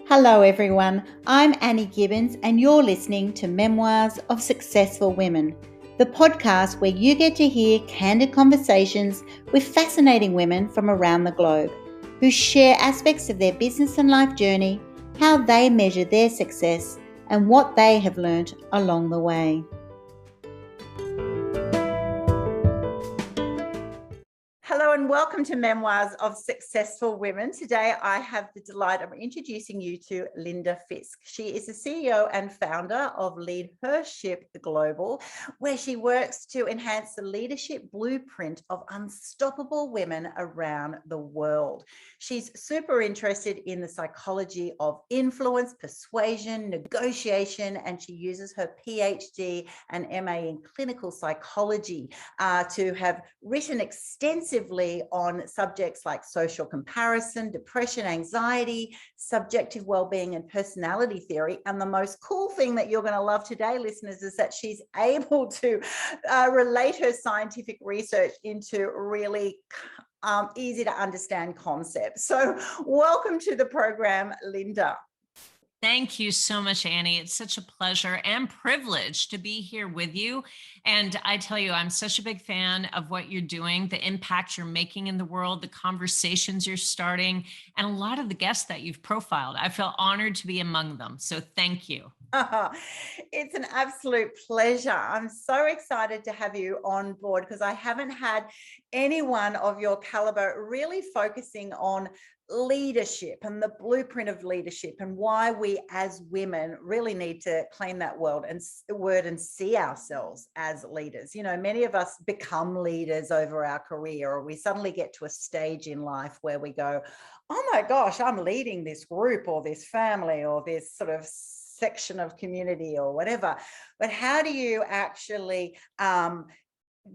Hello, everyone. I'm Annie Gibbins, and you're listening to Memoirs of Successful Women, the podcast where you get to hear candid conversations with fascinating women from around the globe who share aspects of their business and life journey, how they measure their success, and what they have learnt along the way. Hello and welcome to Memoirs of Successful Women. Today I have the delight of introducing you to Linda Fisk. She is the CEO and founder of LeadHERship Global, where she works to enhance the leadership blueprint of unstoppable women around the world. She's super interested in the psychology of influence, persuasion, negotiation, and she uses her PhD and MA in clinical psychology to have written extensively on subjects like social comparison, depression, anxiety, subjective well-being, and personality theory. And the most cool thing that you're going to love today, listeners, is that she's able to relate her scientific research into really easy to understand concepts. So welcome to the program, Linda. Thank you so much, Annie. It's such a pleasure and privilege to be here with you. And I tell you, I'm such a big fan of what you're doing, the impact you're making in the world, the conversations you're starting, and a lot of the guests that you've profiled. I feel honored to be among them. So thank you. It's an absolute pleasure. I'm so excited to have you on board because I haven't had anyone of your caliber really focusing on leadership and the blueprint of leadership and why we as women really need to claim that word and see ourselves as leaders. You know, many of us become leaders over our career, or we suddenly get to a stage in life where we go, oh my gosh, I'm leading this group or this family or this sort of section of community or whatever. But how do you actually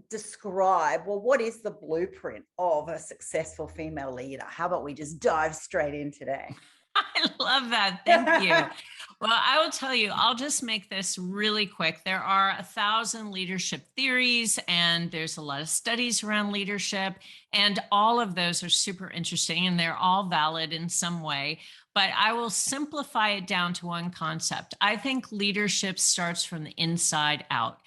describe, well, what is the blueprint of a successful female leader? How about we just dive straight in today? I love that. Thank you. Well, I will tell you, I'll just make this really quick. There are 1,000 leadership theories, and there's a lot of studies around leadership, and all of those are super interesting, and they're all valid in some way. But I will simplify it down to one concept. I think leadership starts from the inside out.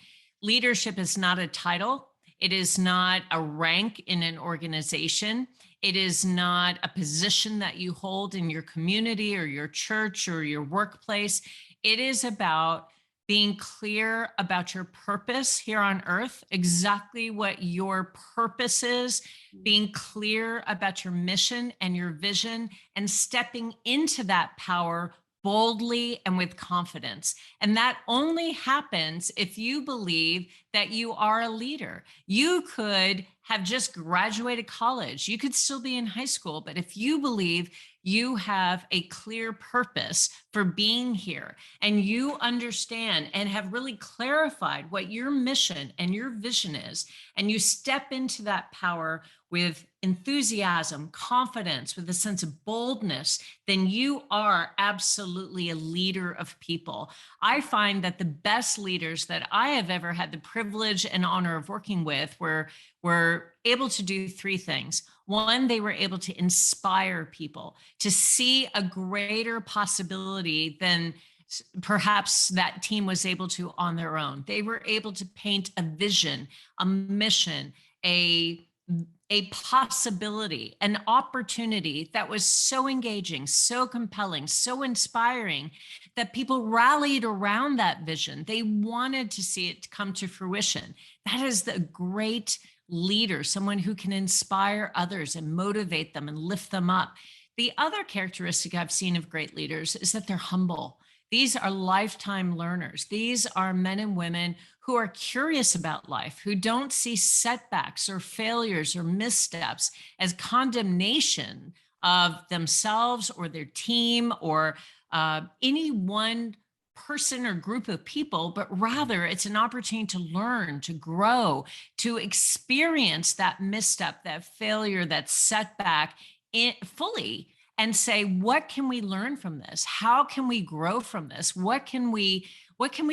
Leadership is not a title. It is not a rank in an organization. It is not a position that you hold in your community or your church or your workplace. It is about being clear about your purpose here on earth, exactly what your purpose is, being clear about your mission and your vision, and stepping into that power boldly and with confidence. And that only happens if you believe that you are a leader. You could have just graduated college. You could still be in high school, but if you believe you have a clear purpose for being here and you understand and have really clarified what your mission and your vision is, and you step into that power with enthusiasm, confidence, with a sense of boldness, then you are absolutely a leader of people. I find that the best leaders that I have ever had the privilege and honor of working with were able to do three things. One, they were able to inspire people to see a greater possibility than perhaps that team was able to on their own. They were able to paint a vision, a mission, a possibility, an opportunity that was so engaging, so compelling, so inspiring that people rallied around that vision. They wanted to see it come to fruition. That is the great leader, someone who can inspire others and motivate them and lift them up. The other characteristic I've seen of great leaders is that they're humble. These are lifetime learners. These are men and women who are curious about life, who don't see setbacks or failures or missteps as condemnation of themselves or their team or any one person or group of people, but rather it's an opportunity to learn, to grow, to experience that misstep, that failure, that setback fully, and say, what can we learn from this? How can we grow from this? What can we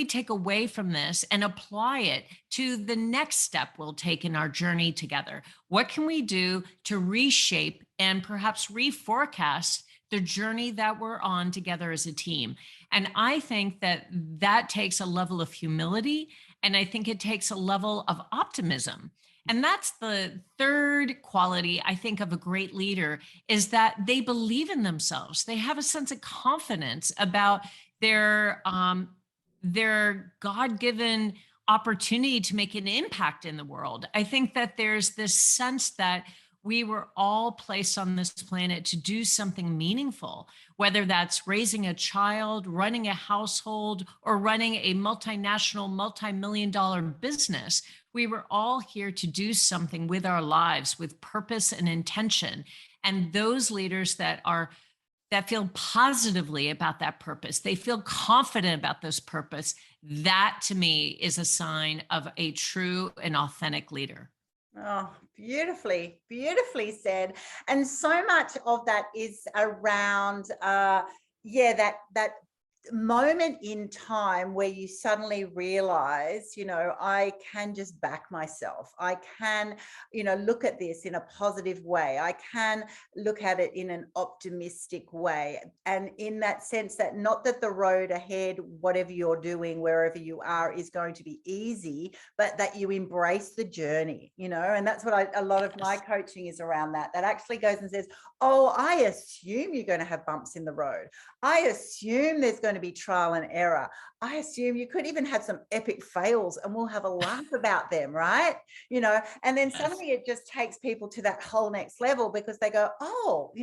take away from this and apply it to the next step we'll take in our journey together? What can we do to reshape and perhaps reforecast the journey that we're on together as a team. And I think that that takes a level of humility, and I think it takes a level of optimism. And that's the third quality, I think, of a great leader, is that they believe in themselves. They have a sense of confidence about their God-given opportunity to make an impact in the world. I think that there's this sense that we were all placed on this planet to do something meaningful, whether that's raising a child, running a household, or running a multinational, multi-million-dollar business. We were all here to do something with our lives, with purpose and intention. And those leaders that feel positively about that purpose, they feel confident about this purpose, that to me is a sign of a true and authentic leader. Oh, beautifully, beautifully said. And so much of that is around, that moment in time where you suddenly realize, I can just back myself. I can, look at this in a positive way. I can look at it in an optimistic way. And in that sense, that not that the road ahead, whatever you're doing, wherever you are, is going to be easy, but that you embrace the journey, and that's what a lot of my coaching is around that actually goes and says, oh, I assume you're going to have bumps in the road. I assume there's going to be trial and error. I assume you could even have some epic fails and we'll have a laugh about them, right? And then suddenly it just takes people to that whole next level, because they go, oh,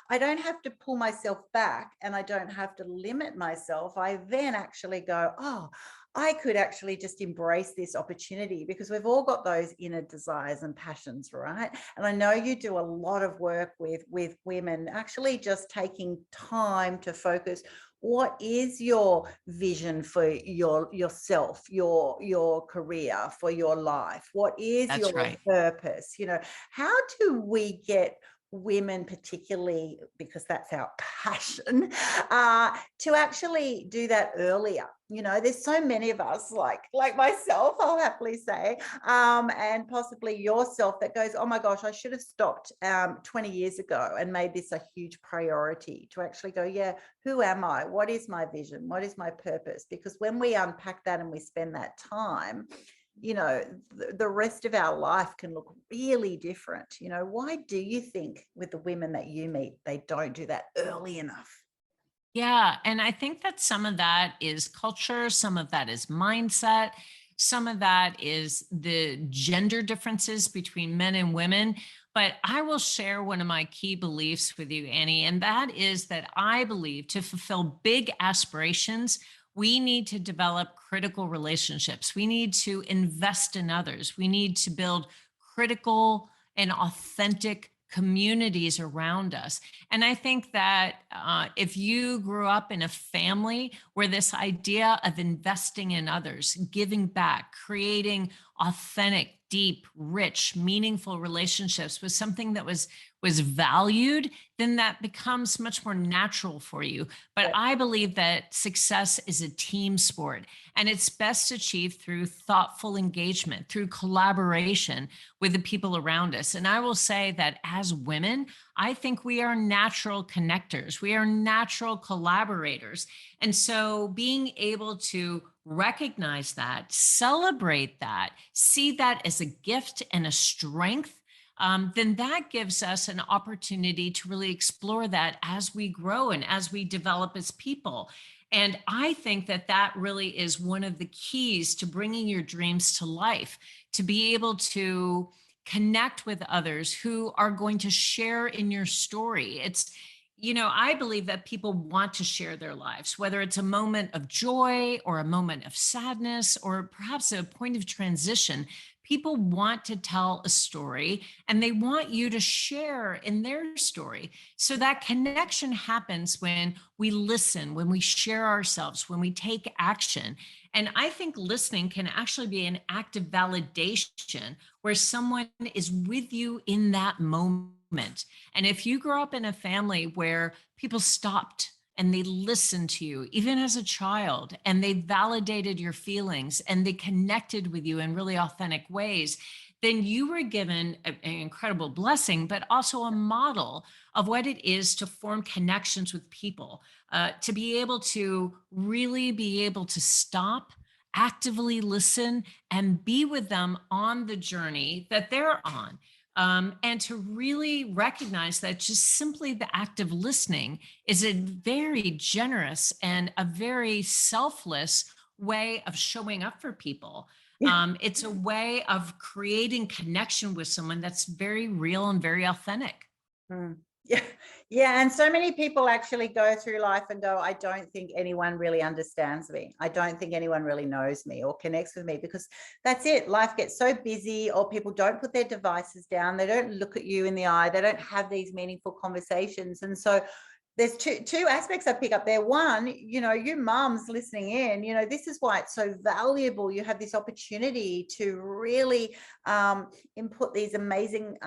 I don't have to pull myself back and I don't have to limit myself. I then actually go, oh, I could actually just embrace this opportunity, because we've all got those inner desires and passions, right? And I know you do a lot of work with women, actually just taking time to focus. What is your vision for yourself, your career, for your life? What is That's your right. purpose? How do we get women, particularly because that's our passion, to actually do that earlier? There's so many of us, like myself, I'll happily say, and possibly yourself, that goes, oh my gosh, I should have stopped 20 years ago and made this a huge priority to actually go, yeah, who am I? What is my vision? What is my purpose? Because when we unpack that and we spend that time, the rest of our life can look really different. Why do you think with the women that you meet, they don't do that early enough? Yeah. And I think that some of that is culture, some of that is mindset, some of that is the gender differences between men and women. But I will share one of my key beliefs with you, Annie, and that is that I believe to fulfill big aspirations, we need to develop critical relationships. We need to invest in others. We need to build critical and authentic communities around us. And I think that if you grew up in a family where this idea of investing in others, giving back, creating authentic, deep, rich, meaningful relationships was something that was valued, then that becomes much more natural for you. But I believe that success is a team sport, and it's best achieved through thoughtful engagement, through collaboration with the people around us. And I will say that as women, I think we are natural connectors. We are natural collaborators. And so being able to recognize that, celebrate that, see that as a gift and a strength, then that gives us an opportunity to really explore that as we grow and as we develop as people. And I think that that really is one of the keys to bringing your dreams to life, to be able to connect with others who are going to share in your story. I believe that people want to share their lives, whether it's a moment of joy or a moment of sadness or perhaps a point of transition. People want to tell a story and they want you to share in their story. So that connection happens when we listen, when we share ourselves, when we take action. And I think listening can actually be an act of validation where someone is with you in that moment. And if you grow up in a family where people stopped and they listened to you, even as a child, and they validated your feelings and they connected with you in really authentic ways, then you were given an incredible blessing, but also a model of what it is to form connections with people, to be able to really be able to stop, actively listen, and be with them on the journey that they're on. And to really recognize that just simply the act of listening is a very generous and a very selfless way of showing up for people. It's a way of creating connection with someone that's very real and very authentic. Mm. Yeah. Yeah. And so many people actually go through life and go, I don't think anyone really understands me. I don't think anyone really knows me or connects with me, because that's it. Life gets so busy, or people don't put their devices down. They don't look at you in the eye. They don't have these meaningful conversations. And so there's two aspects I pick up there. One, you moms listening in, this is why it's so valuable. You have this opportunity to really input these amazing,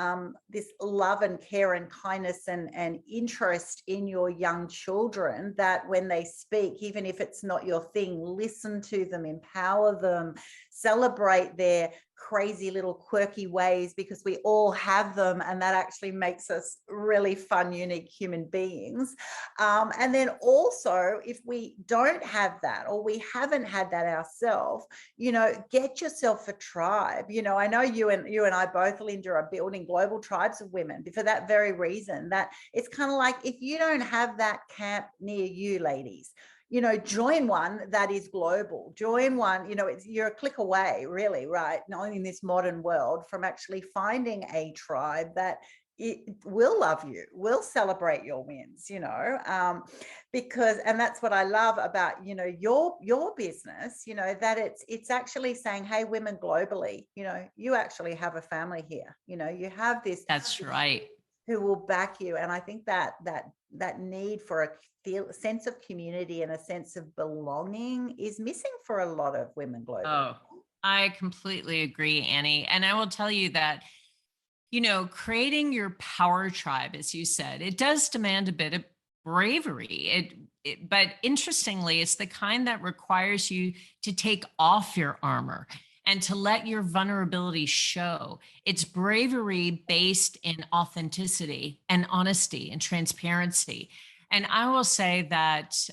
this love and care and kindness and interest in your young children, that when they speak, even if it's not your thing, listen to them, empower them, celebrate their crazy little quirky ways, because we all have them, and that actually makes us really fun, unique human beings. And then also, if we don't have that, or we haven't had that ourselves, get yourself a tribe. I know you and I both, Linda, are building global tribes of women for that very reason, that it's kind of like, if you don't have that camp near you, ladies, join one that is global. Join one, you're a click away, really, right? Not in this modern world, from actually finding a tribe that it will love you, will celebrate your wins, because, and that's what I love about, your business, that it's actually saying, hey, women globally, you actually have a family here, you have this. That's right. Who will back you. And I think that need for a sense of community and a sense of belonging is missing for a lot of women globally. Oh, I completely agree, Annie. And I will tell you that, creating your power tribe, as you said, it does demand a bit of bravery. But interestingly, it's the kind that requires you to take off your armor and to let your vulnerability show. It's bravery based in authenticity and honesty and transparency. And I will say that,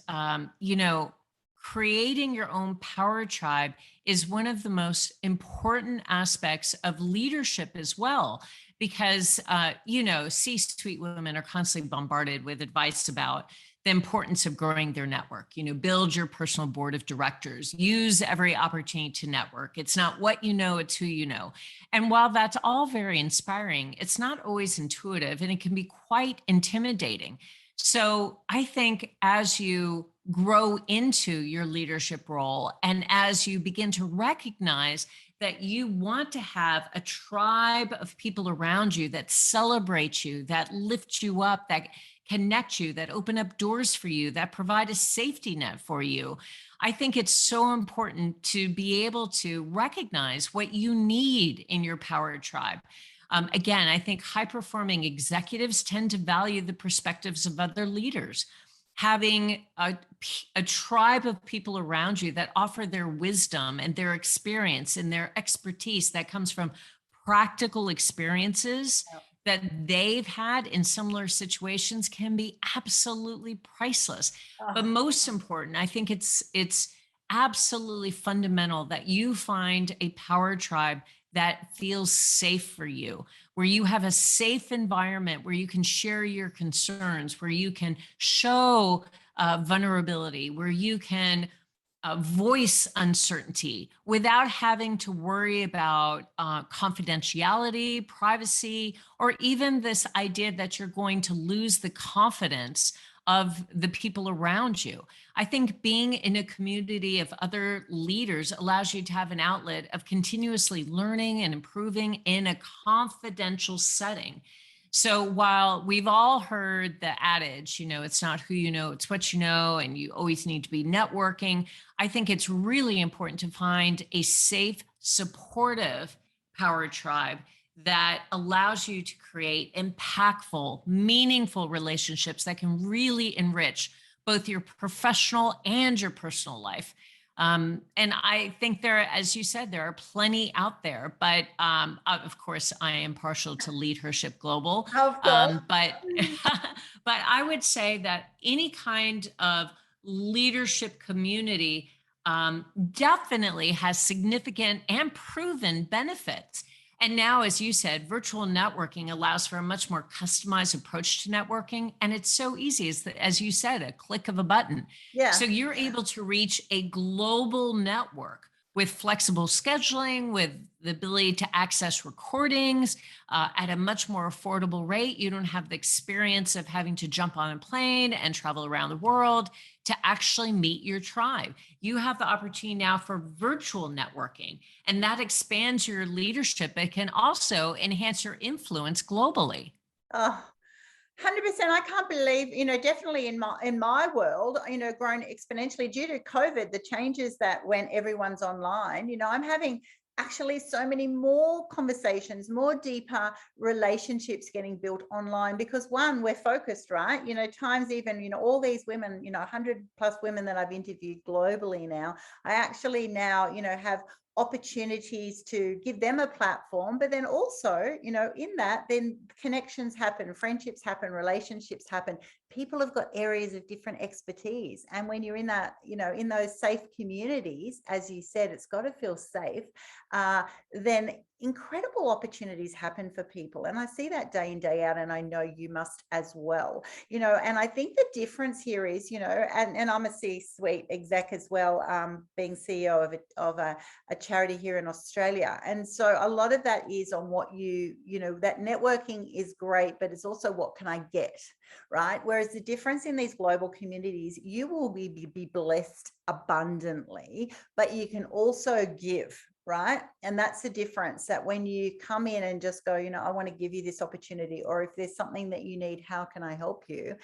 creating your own power tribe is one of the most important aspects of leadership as well, because, C-suite women are constantly bombarded with advice about the importance of growing their network. Build your personal board of directors, use every opportunity to network. It's not what you know, it's who you know. And while that's all very inspiring, it's not always intuitive, and it can be quite intimidating. So I think as you grow into your leadership role, and as you begin to recognize that you want to have a tribe of people around you that celebrate you, that lift you up, that connect you, that open up doors for you, that provide a safety net for you, I think it's so important to be able to recognize what you need in your power tribe. Again, I think high-performing executives tend to value the perspectives of other leaders. Having a tribe of people around you that offer their wisdom and their experience and their expertise that comes from practical experiences that they've had in similar situations can be absolutely priceless. But most important, I think it's absolutely fundamental that you find a power tribe that feels safe for you, where you have a safe environment, where you can share your concerns, where you can show vulnerability, where you can voice uncertainty without having to worry about confidentiality, privacy, or even this idea that you're going to lose the confidence of the people around you. I think being in a community of other leaders allows you to have an outlet of continuously learning and improving in a confidential setting. So while we've all heard the adage, it's not who you know, it's what you know, and you always need to be networking, I think it's really important to find a safe, supportive power tribe that allows you to create impactful, meaningful relationships that can really enrich both your professional and your personal life. And I think there, as you said, there are plenty out there, but of course, I am partial to LeadHERship Global. Of course. But but I would say that any kind of leadership community definitely has significant and proven benefits. And now, as you said, virtual networking allows for a much more customized approach to networking. And it's so easy, as you said, a click of a button. So Yeah. you're able to reach a global network with flexible scheduling, with the ability to access recordings at a much more affordable rate. You don't have the experience of having to jump on a plane and travel around the world to actually meet your tribe. You have the opportunity now for virtual networking, and that expands your leadership. It can also enhance your influence globally. Oh, 100%. I can't believe, definitely in my world, grown exponentially due to COVID, the changes that when everyone's online, I'm having actually so many more conversations, more deeper relationships getting built online because one, we're focused, right? Times even, all these women, 100 plus women that I've interviewed globally now, I actually now, have opportunities to give them a platform, but then also, in that, then connections happen, friendships happen, relationships happen. People have got areas of different expertise. And when you're in that, in those safe communities, as you said, it's got to feel safe, then incredible opportunities happen for people. And I see that day in, day out, and I know you must as well, and I think the difference here is, and I'm a C-suite exec as well, being CEO of a charity here in Australia. And so a lot of that is on what that networking is great, but it's also what can I get, right? Whereas the difference in these global communities, you will be blessed abundantly, but you can also give, right? And that's the difference, that when you come in and just go, I want to give you this opportunity, or if there's something that you need, how can I help you?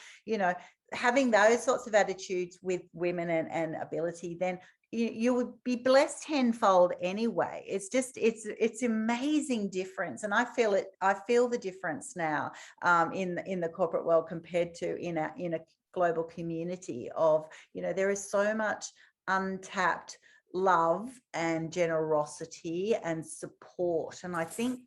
Having those sorts of attitudes with women and ability, then you would be blessed tenfold anyway. It's amazing difference. And I feel the difference now in the corporate world compared to in a global community of, there is so much untapped love and generosity and support. And I think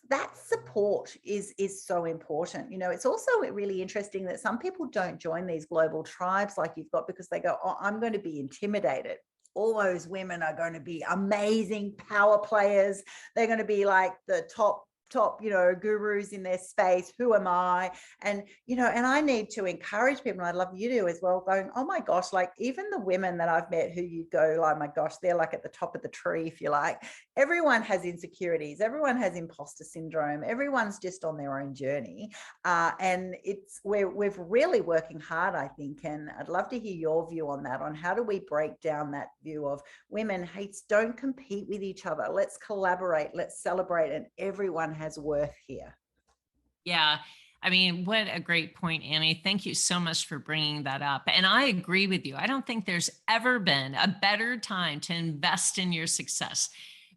that support is so important. It's also really interesting that some people don't join these global tribes like you've got because they go, oh, I'm going to be intimidated. All those women are going to be amazing power players. They're going to be like the top gurus in their space. Who am I? And and I need to encourage people, and I'd love you to as well, going, oh my gosh, like even the women that I've met who you go, oh my gosh, they're like at the top of the tree, if you like. Everyone has insecurities, everyone has imposter syndrome, everyone's just on their own journey, and we're really working hard, I think. And I'd love to hear your view on that, on how do we break down that view of women, hey, don't compete with each other, let's collaborate, let's celebrate, and everyone has worth here. Yeah. I mean, what a great point, Annie. Thank you so much for bringing that up. And I agree with you. I don't think there's ever been a better time to invest in your success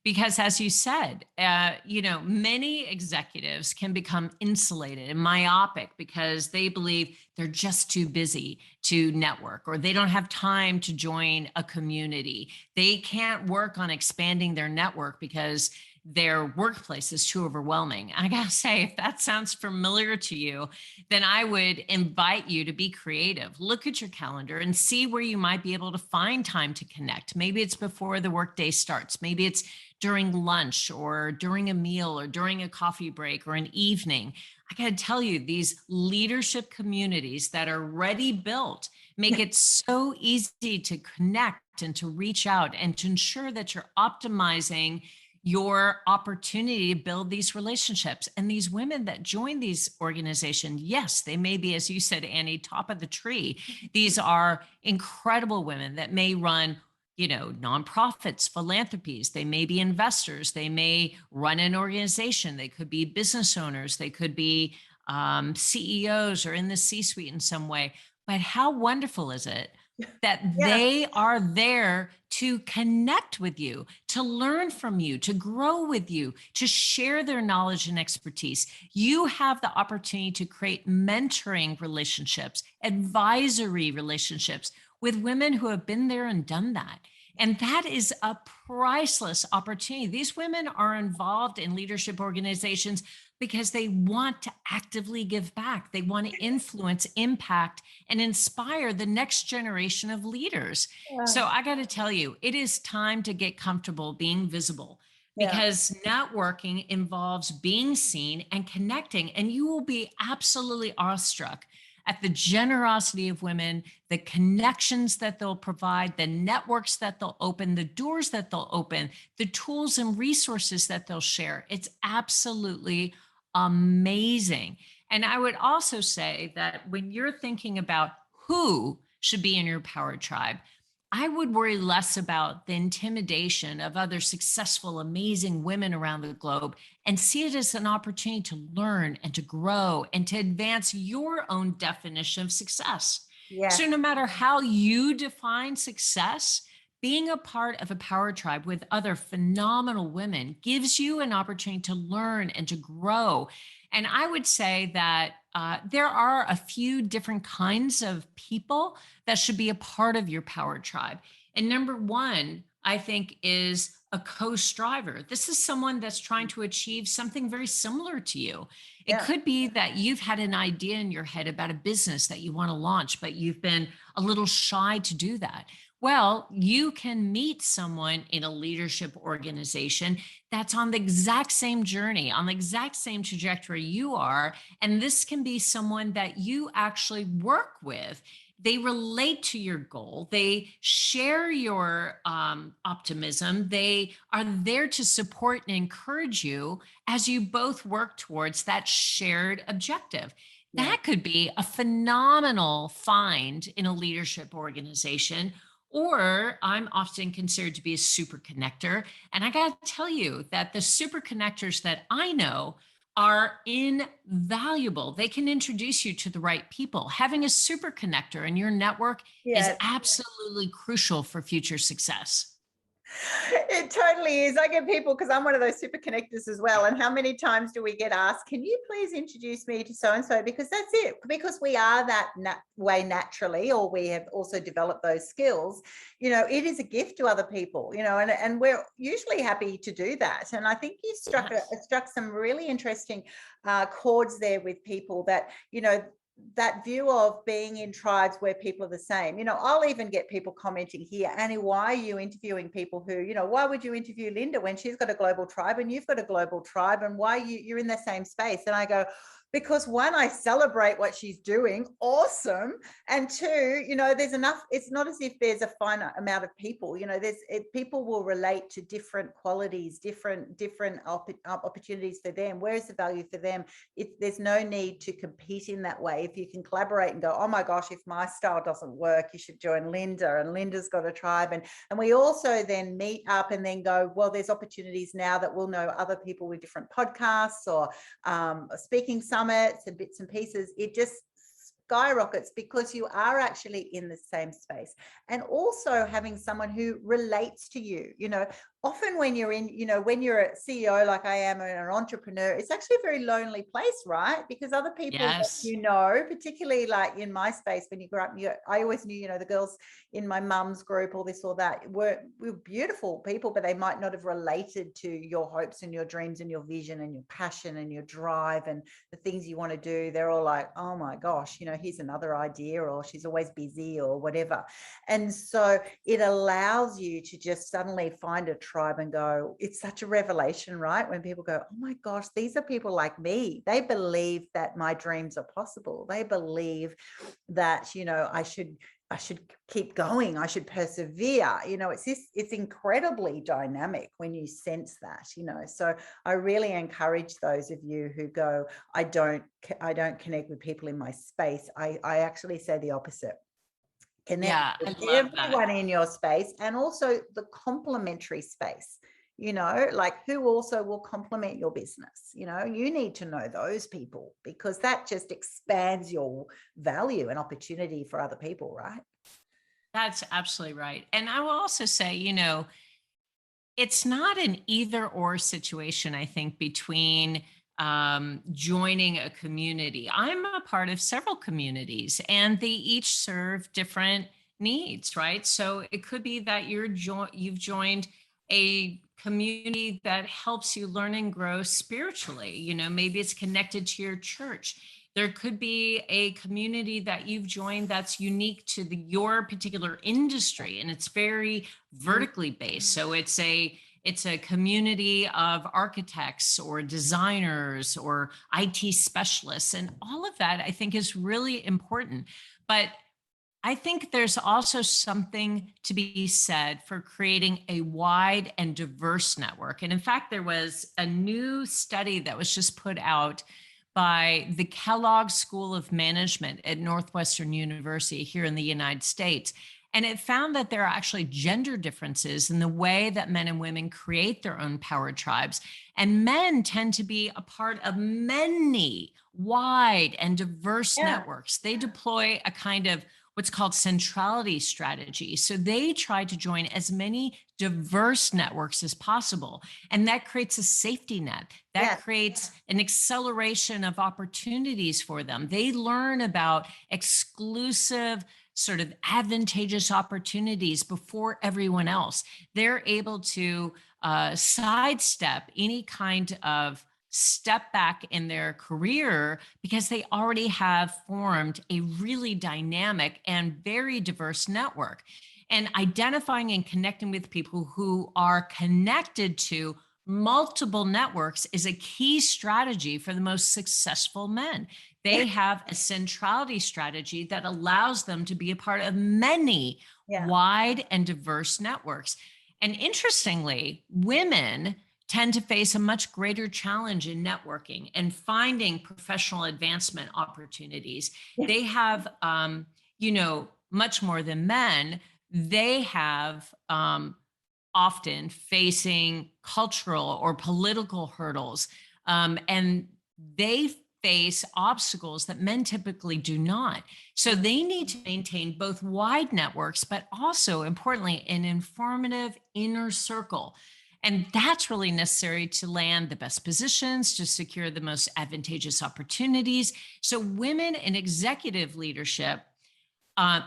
because, as you said, many executives can become insulated and myopic because they believe they're just too busy to network, or they don't have time to join a community. They can't work on expanding their network because their workplace is too overwhelming. I gotta say, if that sounds familiar to you, then I would invite you to be creative. Look at your calendar and see where you might be able to find time to connect. Maybe it's before the workday starts. Maybe it's during lunch or during a meal or during a coffee break or an evening. I gotta tell you, these leadership communities that are already built make it so easy to connect and to reach out and to ensure that you're optimizing your opportunity to build these relationships. And these women that join these organizations, yes, they may be, as you said, Annie, top of the tree. These are incredible women that may run, nonprofits, philanthropies. They may be investors. They may run an organization. They could be business owners. They could be CEOs or in the C-suite in some way. But how wonderful is it that they are there to connect with you, to learn from you, to grow with you, to share their knowledge and expertise. You have the opportunity to create mentoring relationships, advisory relationships with women who have been there and done that. And that is a priceless opportunity. These women are involved in leadership organizations because they want to actively give back. They want to influence, impact, and inspire the next generation of leaders. Yeah. So I got to tell you, it is time to get comfortable being visible, Yeah. because networking involves being seen and connecting, and you will be absolutely awestruck at the generosity of women, the connections that they'll provide, the networks that they'll open, the doors that they'll open, the tools and resources that they'll share. It's absolutely amazing. And I would also say that when you're thinking about who should be in your power tribe, I would worry less about the intimidation of other successful, amazing women around the globe and see it as an opportunity to learn and to grow and to advance your own definition of success. Yes. So, no matter how you define success, being a part of a power tribe with other phenomenal women gives you an opportunity to learn and to grow. And I would say that there are a few different kinds of people that should be a part of your power tribe. And number one, I think, is a co-striver. This is someone that's trying to achieve something very similar to you. It Yeah. could be that you've had an idea in your head about a business that you want to launch, but you've been a little shy to do that. Well, you can meet someone in a leadership organization that's on the exact same journey, on the exact same trajectory you are. And this can be someone that you actually work with. They relate to your goal. They share your optimism. They are there to support and encourage you as you both work towards that shared objective. Yeah. That could be a phenomenal find in a leadership organization. Or I'm often considered to be a super connector. And I got to tell you that the super connectors that I know are invaluable. They can introduce you to the right people. Having a super connector in your network is Yes. absolutely crucial for future success. It totally is. I get people, because I'm one of those super connectors as well. And how many times do we get asked, can you please introduce me to so-and-so? Because that's it. Because we are that way naturally, or we have also developed those skills. It is a gift to other people, and we're usually happy to do that. And I think you struck some really interesting chords there with people that, that view of being in tribes where people are the same. I'll even get people commenting here, Annie, why are you interviewing people who, why would you interview Linda when she's got a global tribe and you've got a global tribe, and why you're in the same space? And I go, because one, I celebrate what she's doing, awesome, and two, there's enough. It's not as if there's a finite amount of people. People will relate to different qualities, different opportunities for them. Where is the value for them? There's no need to compete in that way. If you can collaborate and go, oh my gosh, if my style doesn't work, you should join Linda, and Linda's got a tribe, and we also then meet up and then go, well, there's opportunities now that we'll know other people with different podcasts or speaking summits and bits and pieces. It just skyrockets because you are actually in the same space, and also having someone who relates to you. Often when you're in, when you're a CEO like I am, and an entrepreneur, it's actually a very lonely place, right? Because other people, Yes. particularly like in my space, when you grew up, I always knew, the girls in my mum's group, all this or that, we were beautiful people, but they might not have related to your hopes and your dreams and your vision and your passion and your drive and the things you want to do. They're all like, oh my gosh, here's another idea, or she's always busy or whatever. And so it allows you to just suddenly find a tribe and go, it's such a revelation, right? When people go, oh my gosh, these are people like me. They believe that my dreams are possible. They believe that, I should keep going. I should persevere. It's incredibly dynamic when you sense that, so I really encourage those of you who go, I don't connect with people in my space. I actually say the opposite. Connect with everyone in your space, and also the complementary space, like who also will complement your business. You need to know those people, because that just expands your value and opportunity for other people, right? That's absolutely right. And I will also say, it's not an either or situation, I think, between joining a community. I'm a part of several communities, and they each serve different needs, right? So it could be that you've joined a community that helps you learn and grow spiritually. Maybe it's connected to your church. There could be a community that you've joined that's unique to your particular industry, and it's very vertically based. So it's a community of architects or designers or IT specialists, and all of that I think is really important. But I think there's also something to be said for creating a wide and diverse network. And in fact, there was a new study that was just put out by the Kellogg School of Management at Northwestern University here in the United States. And it found that there are actually gender differences in the way that men and women create their own power tribes. And men tend to be a part of many wide and diverse networks. They deploy a kind of what's called centrality strategy. So they try to join as many diverse networks as possible. And that creates a safety net. That creates an acceleration of opportunities for them. They learn about exclusive, sort of advantageous opportunities before everyone else. They're able to sidestep any kind of step back in their career because they already have formed a really dynamic and very diverse network. And identifying and connecting with people who are connected to multiple networks is a key strategy for the most successful men. They have a centrality strategy that allows them to be a part of many wide and diverse networks. And interestingly, women tend to face a much greater challenge in networking and finding professional advancement opportunities. They have, much more than men. They have often facing cultural or political hurdles, and they face obstacles that men typically do not. So they need to maintain both wide networks, but also importantly, an informative inner circle. And that's really necessary to land the best positions, to secure the most advantageous opportunities. So women in executive leadership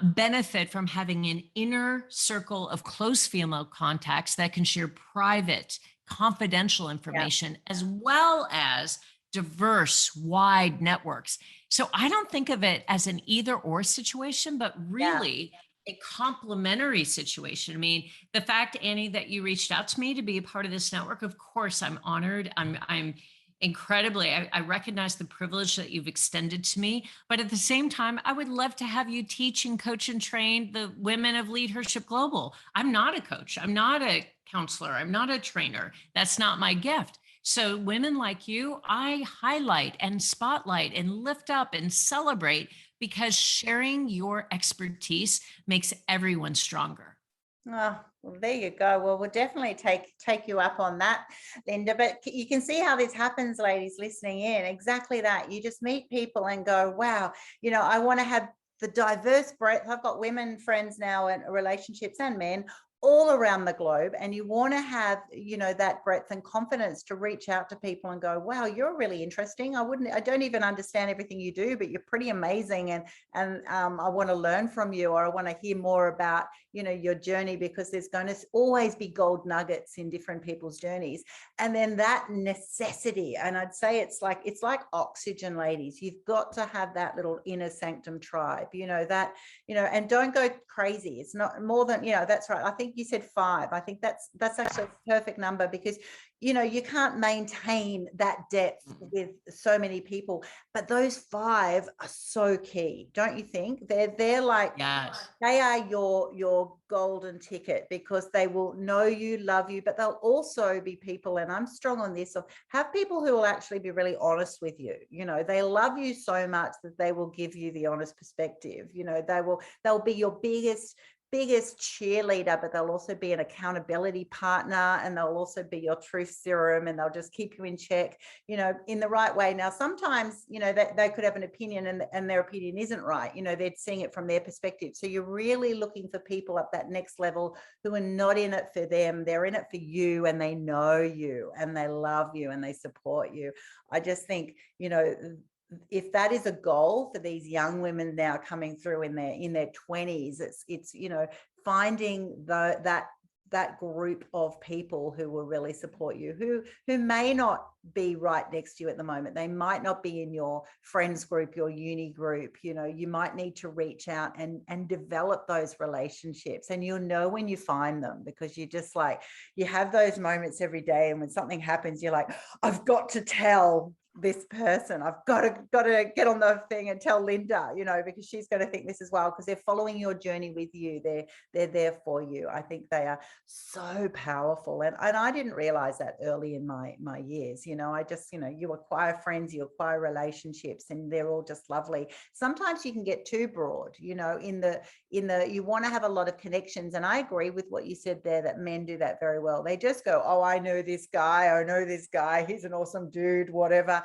benefit from having an inner circle of close female contacts that can share private, confidential information, as well as diverse, wide networks. So I don't think of it as an either or situation, but really a complementary situation. I mean, the fact, Annie, that you reached out to me to be a part of this network, of course, I'm honored. I'm incredibly, I recognize the privilege that you've extended to me, but at the same time, I would love to have you teach and coach and train the women of LeadHERship Global. I'm not a coach. I'm not a counselor. I'm not a trainer. That's not my gift. So women like you, I highlight and spotlight and lift up and celebrate because sharing your expertise makes everyone stronger. Oh, well, there you go. Well, we'll definitely take you up on that, Linda. But you can see how this happens, ladies listening in. Exactly that. You just meet people and go, wow, I want to have the diverse breadth. I've got women friends now and relationships and men all around the globe, and you want to have that breadth and confidence to reach out to people and go, wow, you're really interesting. I don't even understand everything you do, but you're pretty amazing, and I want to learn from you, or I want to hear more about your journey, because there's going to always be gold nuggets in different people's journeys. And then that necessity, and I'd say it's like oxygen, ladies. You've got to have that little inner sanctum tribe, and don't go crazy. It's not more than, that's right. I think you said 5. I think that's actually a perfect number, because you can't maintain that depth with so many people, but those 5 are so key, don't you think? They're like, they are your golden ticket, because they will know you, love you, but they'll also be people, and I'm strong on this, of have people who will actually be really honest with you. They love you so much that they will give you the honest perspective. They'll be your biggest cheerleader, but they'll also be an accountability partner, and they'll also be your truth serum, and they'll just keep you in check, in the right way. Now, sometimes, that they could have an opinion and their opinion isn't right. They're seeing it from their perspective. So you're really looking for people at that next level who are not in it for them. They're in it for you, and they know you, and they love you, and they support you. I just think, if that is a goal for these young women now coming through in their 20s, it's finding that group of people who will really support you, who may not be right next to you at the moment. They might not be in your friends group, your uni group. You might need to reach out and develop those relationships, and you'll know when you find them, because you just you have those moments every day, and when something happens, you're like, I've got to tell this person, I've got to get on the thing and tell Linda, because she's going to think this as well, because they're following your journey with you. They're there for you. I think they are so powerful, and I didn't realize that early in my years. I just, you acquire friends, you acquire relationships, and they're all just lovely. Sometimes you can get too broad, in the you want to have a lot of connections, and I agree with what you said there, that men do that very well. They just go, oh, I know this guy, he's an awesome dude, whatever.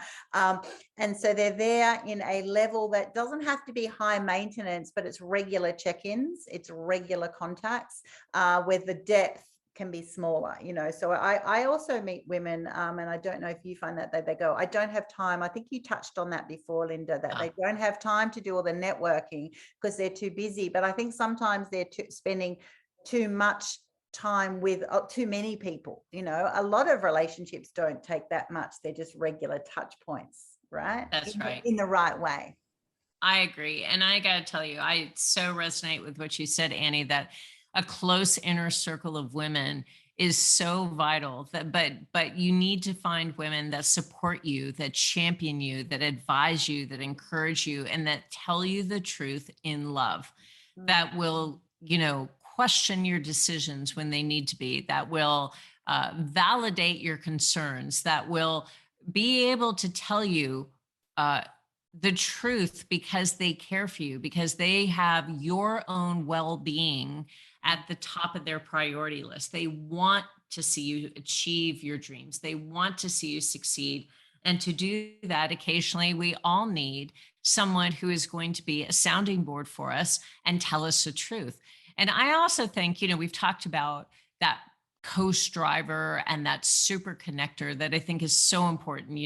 And so they're there in a level that doesn't have to be high maintenance, but it's regular check-ins, it's regular contacts, where the depth can be smaller. So I also meet women, and I don't know if you find that they go, I don't have time. I think you touched on that before, Linda, that they don't have time to do all the networking because they're too busy. But I think sometimes they're spending too much time with too many people. A lot of relationships don't take that much. They're just regular touch points, right? That's right. In the right way. I agree. And I got to tell you, I so resonate with what you said, Annie, that a close inner circle of women is so vital. But you need to find women that support you, that champion you, that advise you, that encourage you, and that tell you the truth in love, that will, question your decisions when they need to be, that will validate your concerns, that will be able to tell you the truth because they care for you, because they have your own well-being at the top of their priority list. They want to see you achieve your dreams. They want to see you succeed. And to do that, occasionally, we all need someone who is going to be a sounding board for us and tell us the truth. And I also think, we've talked about that coast driver and that super connector that I think is so important,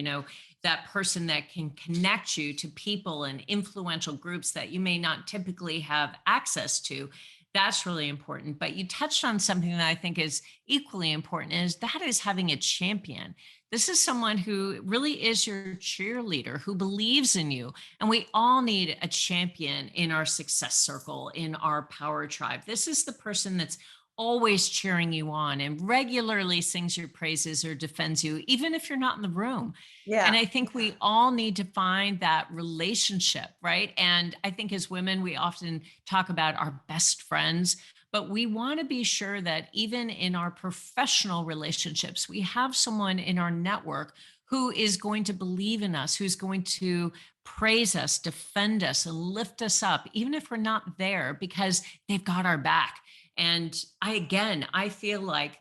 that person that can connect you to people and influential groups that you may not typically have access to. That's really important. But you touched on something that I think is equally important, is that is having a champion. This is someone who really is your cheerleader, who believes in you. And we all need a champion in our success circle, in our power tribe. This is the person that's always cheering you on and regularly sings your praises or defends you, even if you're not in the room. Yeah. And I think we all need to find that relationship, right? And I think as women, we often talk about our best friends, but we want to be sure that even in our professional relationships, we have someone in our network who is going to believe in us, who's going to praise us, defend us, and lift us up, even if we're not there, because they've got our back. And I feel like,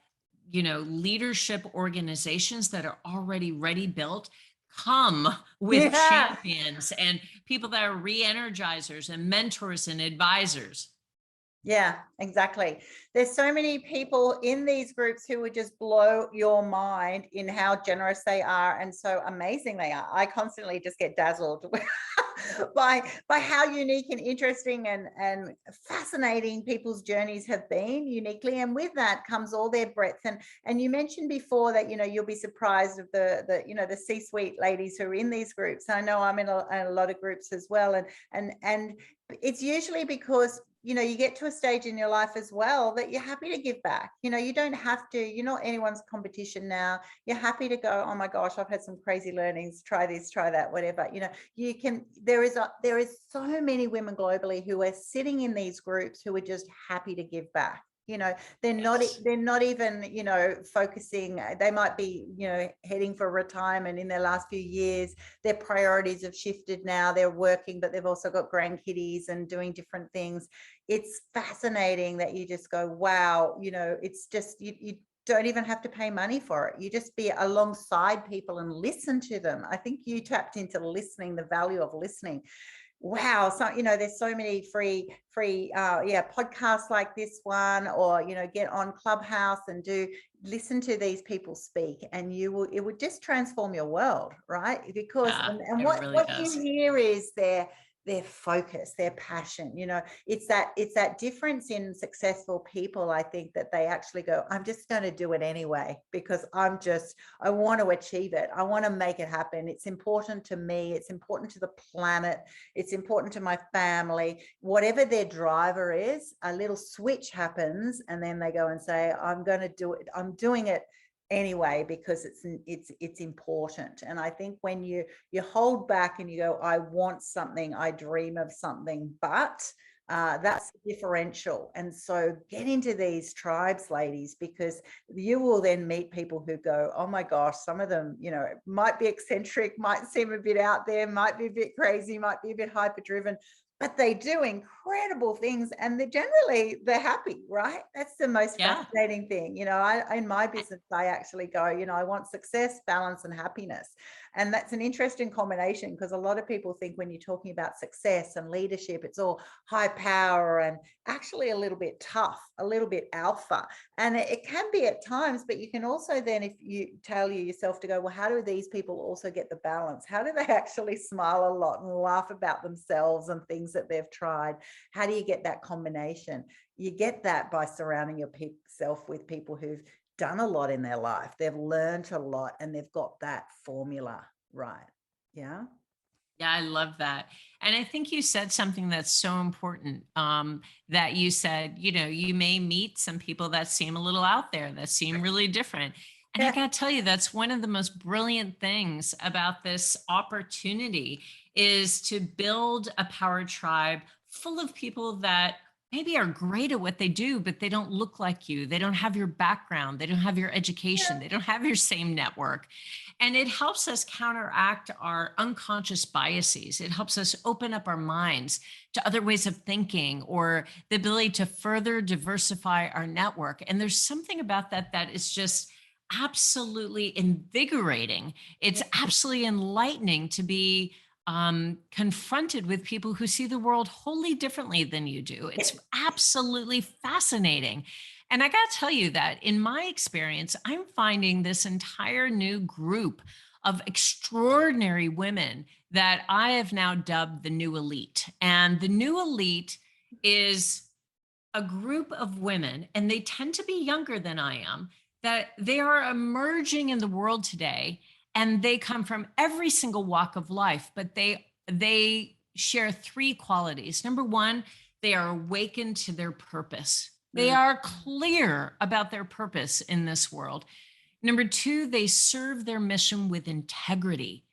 leadership organizations that are already ready built come with champions and people that are re-energizers and mentors and advisors. Yeah, exactly. There's so many people in these groups who would just blow your mind in how generous they are and so amazing they are. I constantly just get dazzled by how unique and interesting and fascinating people's journeys have been uniquely. And with that comes all their breadth. And you mentioned before that, you'll be surprised of the C-suite ladies who are in these groups. I know I'm in a lot of groups as well. And it's usually because you get to a stage in your life as well that you're happy to give back. You don't have to, you're not anyone's competition now. You're happy to go, oh my gosh, I've had some crazy learnings, try this, try that, whatever. There is so many women globally who are sitting in these groups who are just happy to give back. They're not even, focusing. They might be, heading for retirement in their last few years. Their priorities have shifted now. They're working, but they've also got grandkiddies and doing different things. It's fascinating that you just go, wow, it's just, you don't even have to pay money for it. You just be alongside people and listen to them. I think you tapped into listening, the value of listening. wow, so there's so many free podcasts like this one, or get on Clubhouse and listen to these people speak, and it would just transform your world, right? Because Yeah, and it really what you does. hear is their focus, their passion. It's that difference in successful people. I think that they actually go, I'm just going to do it anyway, because I want to achieve it. I want to make it happen. It's important to me. It's important to the planet. It's important to my family. Whatever their driver is, a little switch happens, and then they go and say, I'm going to do it. I'm doing it anyway because it's important. And I think when you hold back and you go, I want something, I dream of something, but that's the differential. And so get into these tribes, ladies, because you will then meet people who go, oh my gosh, some of them, might be eccentric, might seem a bit out there, might be a bit crazy, might be a bit hyper driven, but they do incredible things, and they're happy, right? That's the most fascinating thing. In my business, I actually go, I want success, balance, and happiness. And that's an interesting combination, because a lot of people think when you're talking about success and leadership, it's all high power and actually a little bit tough, a little bit alpha. And it can be at times, but you can also then, if you tell yourself to go, well, how do these people also get the balance? How do they actually smile a lot and laugh about themselves and things that they've tried? How do you get that combination? You get that by surrounding yourself with people who've done a lot in their life. They've learned a lot, and they've got that formula right. Yeah. Yeah, I love that. And I think you said something that's so important, that you said, you may meet some people that seem a little out there, that seem really different. And I Yeah. got to tell you, that's one of the most brilliant things about this opportunity, is to build a power tribe full of people that maybe are great at what they do, but they don't look like you. They don't have your background. They don't have your education. They don't have your same network. And it helps us counteract our unconscious biases. It helps us open up our minds to other ways of thinking, or the ability to further diversify our network. And there's something about that is just absolutely invigorating. It's absolutely enlightening to be confronted with people who see the world wholly differently than you do. It's absolutely fascinating. And I got to tell you that in my experience, I'm finding this entire new group of extraordinary women that I have now dubbed the new elite. And the new elite is a group of women, and they tend to be younger than I am, that they are emerging in the world today, and they come from every single walk of life, but they share three qualities. Number one, they are awakened to their purpose. They are clear about their purpose in this world. Number two, they serve their mission with integrity.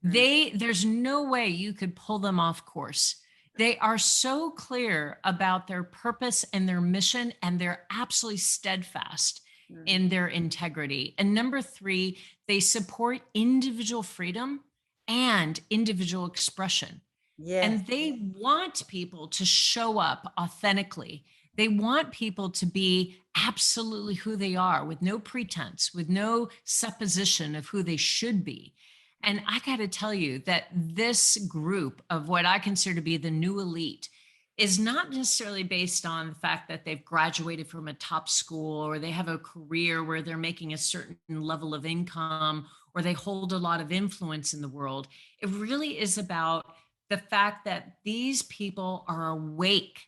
There's no way you could pull them off course. They are so clear about their purpose and their mission, and they're absolutely steadfast in their integrity. And number three, they support individual freedom and individual expression. Yes. And they want people to show up authentically. They want people to be absolutely who they are, with no pretense, with no supposition of who they should be. And I got to tell you that this group of what I consider to be the new elite is not necessarily based on the fact that they've graduated from a top school, or they have a career where they're making a certain level of income, or they hold a lot of influence in the world. It really is about the fact that these people are awake,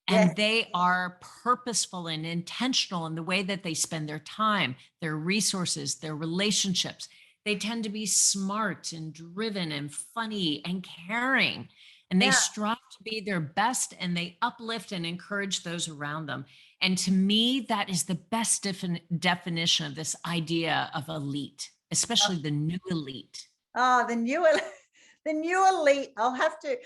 and they are purposeful and intentional in the way that they spend their time, their resources, their relationships. They tend to be smart and driven and funny and caring, and they strive to be their best, and they uplift and encourage those around them. And to me, that is the best definition of this idea of elite, especially the new elite. Oh, the new elite. I'll have to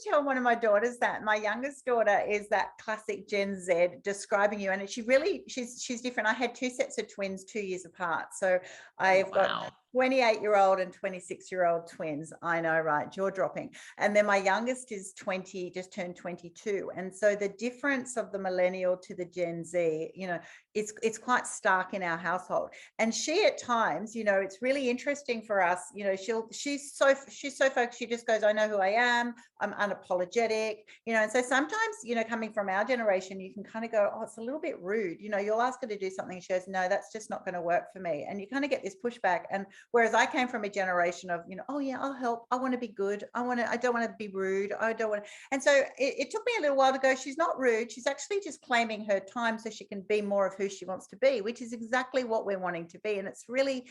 tell one of my daughters that. My youngest daughter is that classic Gen Z describing you, and she's different. I had two sets of twins 2 years apart, so I've got 28-year-old and 26-year-old twins. I know, right? Jaw dropping. And then my youngest is 20, just turned 22. And so the difference of the millennial to the Gen Z, you know, it's quite stark in our household. And she at times, you know, it's really interesting for us, you know, she's so focused. She just goes, I know who I am. I'm unapologetic, you know. And so sometimes, you know, coming from our generation, you can kind of go, oh, it's a little bit rude. You know, you'll ask her to do something. She goes, no, that's just not going to work for me. And you kind of get this pushback. And whereas I came from a generation of, you know, oh yeah, I'll help. I want to be good. I don't want to be rude. I don't want to. And so it took me a little while to go, she's not rude. She's actually just claiming her time so she can be more of who she wants to be, which is exactly what we're wanting to be. And it's really,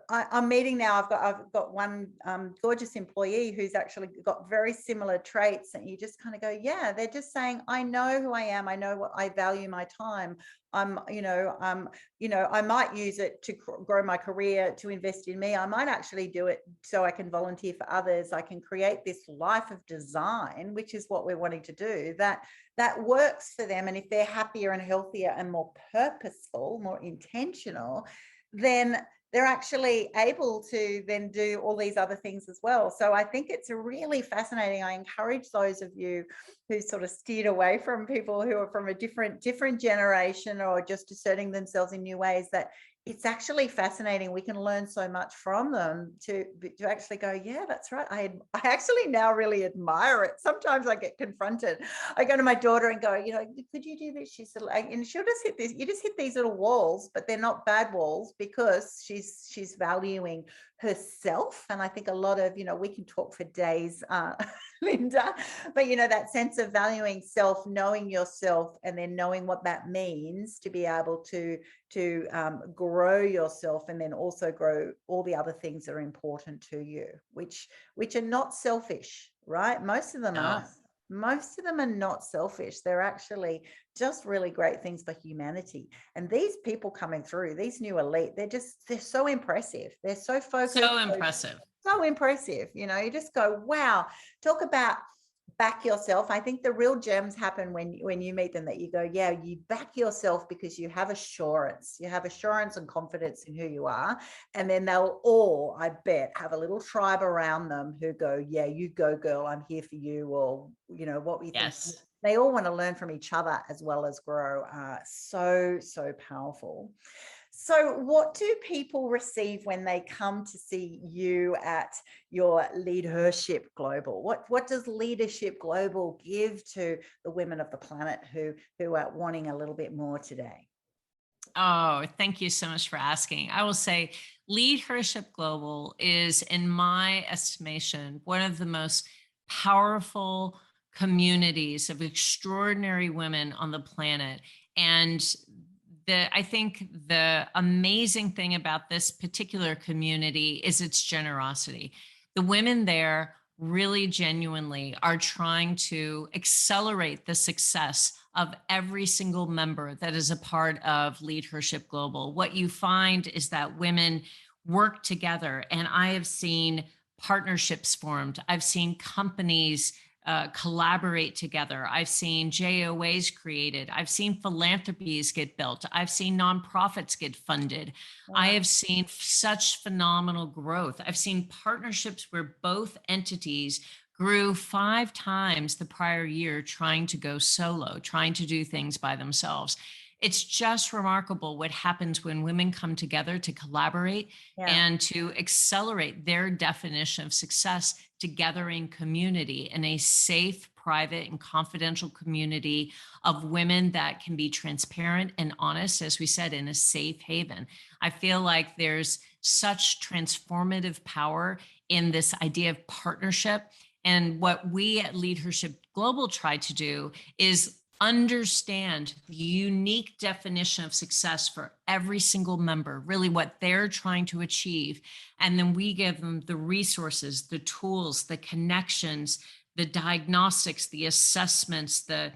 I'm meeting now, I've got one gorgeous employee who's actually got very similar traits, and you just kind of go, yeah, they're just saying, I know who I am. I know what I value my time. You know, I might use it to grow my career, to invest in me. I might actually do it so I can volunteer for others. I can create this life of design, which is what we're wanting to do, that works for them. And if they're happier and healthier and more purposeful, more intentional, then they're actually able to then do all these other things as well. So I think it's really fascinating. I encourage those of you who sort of steered away from people who are from a different generation or just asserting themselves in new ways, that it's actually fascinating. We can learn so much from them to actually go, yeah, that's right. I actually now really admire it. Sometimes I get confronted. I go to my daughter and go, you know, could you do this? She's like, and she'll just hit this. You just hit these little walls, but they're not bad walls, because she's valuing herself. And I think a lot of, you know, we can talk for days, Linda, but you know, that sense of valuing self, knowing yourself, and then knowing what that means to be able to grow yourself, and then also grow all the other things that are important to you, which are not selfish, right? Most of them aren't. Most of them are not selfish. They're actually just really great things for humanity. And these people coming through, these new elite, they're so impressive. They're so focused. So impressive. So impressive. You know, you just go, wow. Talk about back yourself. I think the real gems happen when you meet them, that you go, yeah, you back yourself because you have assurance. You have assurance and confidence in who you are. And then they'll all, I bet, have a little tribe around them who go, yeah, you go, girl, I'm here for you. Or, you know, what we think. They all want to learn from each other as well as grow. So powerful. So what do people receive when they come to see you at your LeadHERship Global? What does LeadHERship Global give to the women of the planet who are wanting a little bit more today? Oh, thank you so much for asking. I will say LeadHERship Global is, in my estimation, one of the most powerful communities of extraordinary women on the planet. And I think the amazing thing about this particular community is its generosity. The women there really genuinely are trying to accelerate the success of every single member that is a part of LeadHERship Global. What you find is that women work together, and I have seen partnerships formed. I've seen companies collaborate together. I've seen JOAs created. I've seen philanthropies get built. I've seen nonprofits get funded. Wow. I have seen such phenomenal growth. I've seen partnerships where both entities grew 5 times the prior year trying to go solo, trying to do things by themselves. It's just remarkable what happens when women come together to collaborate and to accelerate their definition of success together in community, in a safe, private, and confidential community of women that can be transparent and honest, as we said, in a safe haven. I feel like there's such transformative power in this idea of partnership. And what we at LeadHERship Global try to do is understand the unique definition of success for every single member, really what they're trying to achieve. And then we give them the resources, the tools, the connections, the diagnostics, the assessments, the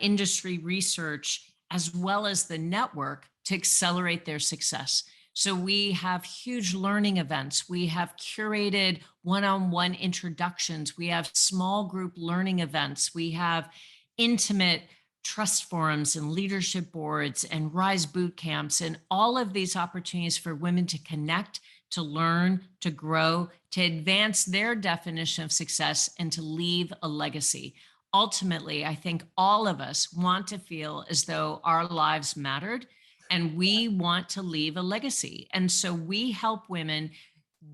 industry research, as well as the network to accelerate their success. So we have huge learning events. We have curated one-on-one introductions. We have small group learning events. We have intimate trust forums and leadership boards and rise boot camps, and all of these opportunities for women to connect, to learn, to grow, to advance their definition of success, and to leave a legacy. Ultimately, I think all of us want to feel as though our lives mattered and we want to leave a legacy. And so we help women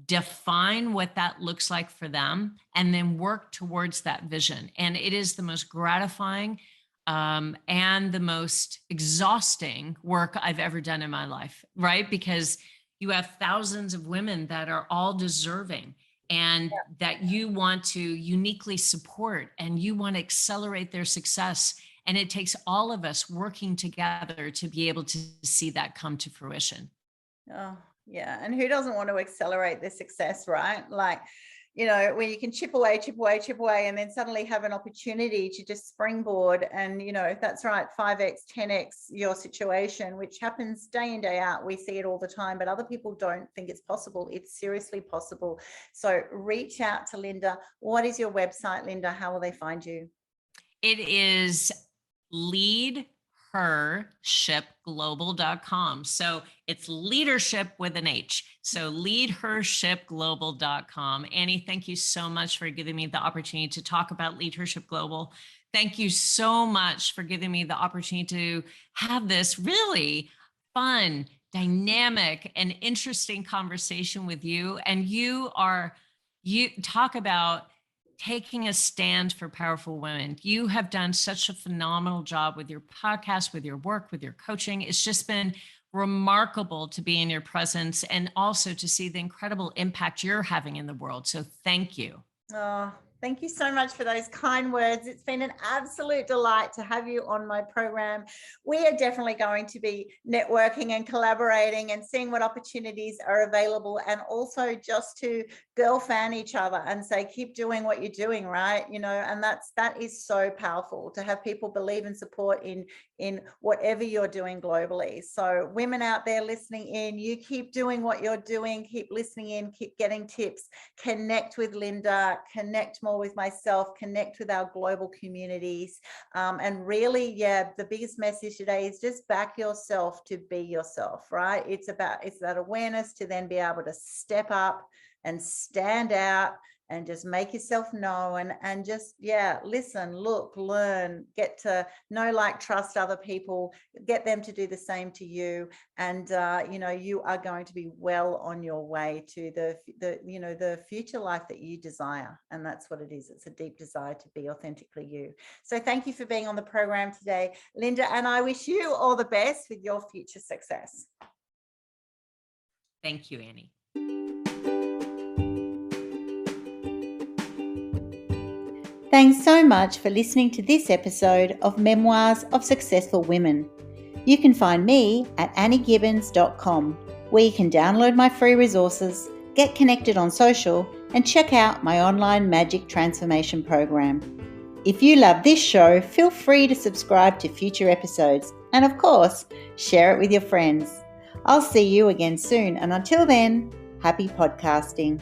define what that looks like for them and then work towards that vision. And it is the most gratifying and the most exhausting work I've ever done in my life, right? Because you have thousands of women that are all deserving and that you want to uniquely support and you want to accelerate their success. And it takes all of us working together to be able to see that come to fruition. Oh, yeah. And who doesn't want to accelerate their success, right? Like, you know, where you can chip away, and then suddenly have an opportunity to just springboard. And, you know, if that's right, 5x, 10x your situation, which happens day in, day out. We see it all the time, but other people don't think it's possible. It's seriously possible. So reach out to Linda. What is your website, Linda? How will they find you? It is LeadHERshipGlobal.com. So it's leadership with an H. So LeadHERshipGlobal.com. Annie, thank you so much for giving me the opportunity to talk about LeadHERship Global. Thank you so much for giving me the opportunity to have this really fun, dynamic, and interesting conversation with you. And you talk about taking a stand for powerful women. You have done such a phenomenal job with your podcast, with your work, with your coaching. It's just been remarkable to be in your presence and also to see the incredible impact you're having in the world. So thank you. Oh, thank you so much for those kind words. It's been an absolute delight to have you on my program. We are definitely going to be networking and collaborating and seeing what opportunities are available, and also just to girl fan each other and say, keep doing what you're doing, right? You know, and that is so powerful to have people believe and support in whatever you're doing globally. So women out there listening in, you keep doing what you're doing, keep listening in, keep getting tips, connect with Linda, connect more with myself, connect with our global communities. And really, the biggest message today is just back yourself to be yourself, right? It's that awareness to then be able to step up and stand out and just make yourself known and just, listen, look, learn, get to know, like, trust other people, get them to do the same to you. And, you are going to be well on your way to the future life that you desire. And that's what it is. It's a deep desire to be authentically you. So thank you for being on the program today, Linda. And I wish you all the best with your future success. Thank you, Annie. Thanks so much for listening to this episode of Memoirs of Successful Women. You can find me at anniegibbins.com, where you can download my free resources, get connected on social, and check out my online magic transformation program. If you love this show, feel free to subscribe to future episodes, and of course, share it with your friends. I'll see you again soon, and until then, happy podcasting.